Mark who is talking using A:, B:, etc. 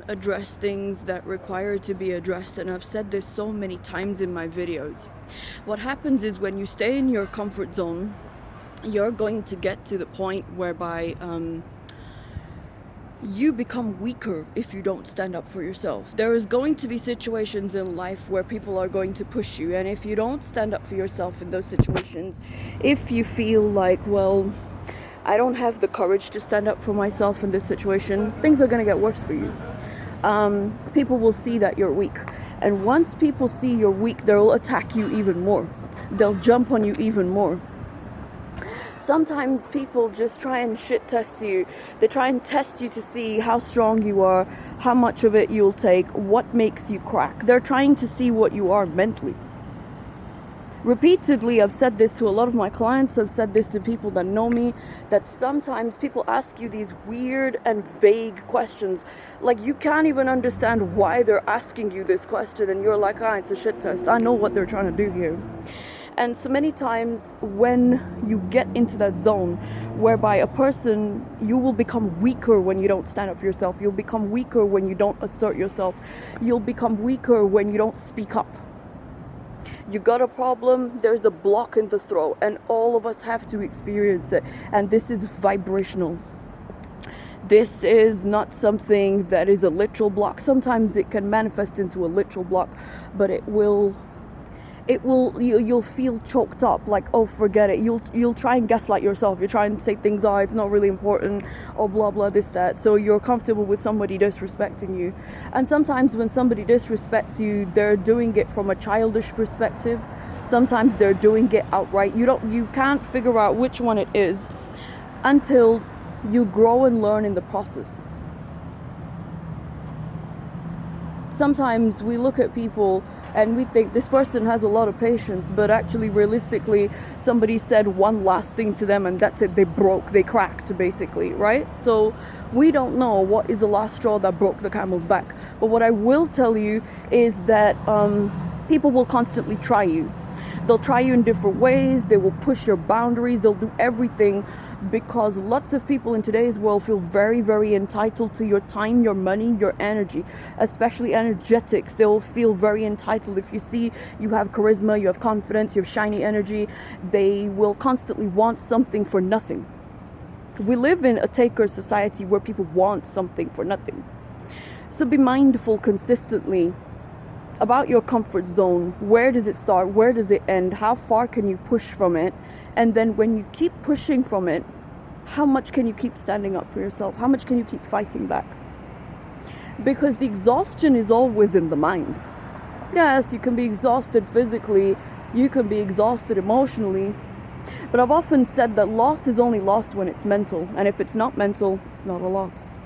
A: don't address things that require to be addressed, and I've said this so many times in my videos, what happens is when you stay in your comfort zone, you're going to get to the point whereby you become weaker if you don't stand up for yourself. There is going to be situations in life where people are going to push you, and if you don't stand up for yourself in those situations, if you feel like, well, I don't have the courage to stand up for myself in this situation, things are going to get worse for you. People will see that you're weak, and once people see you're weak, they'll attack you even more. They'll jump on you even more. Sometimes people just try and shit test you. They try and test you to see how strong you are, how much of it you'll take, what makes you crack. They're trying to see what you are mentally. Repeatedly, I've said this to a lot of my clients, I've said this to people that know me, that sometimes people ask you these weird and vague questions. Like, you can't even understand why they're asking you this question, and you're like, it's a shit test. I know what they're trying to do here. And so many times when you get into that zone whereby a person, you will become weaker when you don't stand up for yourself. You'll become weaker when you don't assert yourself. You'll become weaker when you don't speak up. You got a problem, there's a block in the throat, and all of us have to experience it. And this is vibrational. This is not something that is a literal block. Sometimes it can manifest into a literal block, but you'll feel choked up, like, oh, forget it. You'll try and gaslight yourself. You try and say things, it's not really important, or blah blah this that, so you're comfortable with somebody disrespecting you. And sometimes when somebody disrespects you, they're doing it from a childish perspective. Sometimes they're doing it outright. You can't figure out which one it is until you grow and learn in the process. Sometimes we look at people and we think this person has a lot of patience, but actually realistically somebody said one last thing to them and that's it. They cracked basically, right? So we don't know what is the last straw that broke the camel's back. But what I will tell you is that people will constantly try you. They'll try you in different ways. They will push your boundaries. They'll do everything, because lots of people in today's world feel very, very entitled to your time, your money, your energy, especially energetics. They will feel very entitled. If you see you have charisma, you have confidence, you have shiny energy, they will constantly want something for nothing. We live in a taker society where people want something for nothing. So be mindful consistently about your comfort zone. Where does it start? Where does it end? How far can you push from it? And then when you keep pushing from it, how much can you keep standing up for yourself? How much can you keep fighting back? Because the exhaustion is always in the mind. Yes, you can be exhausted physically, you can be exhausted emotionally, but I've often said that loss is only loss when it's mental, and if it's not mental, it's not a loss.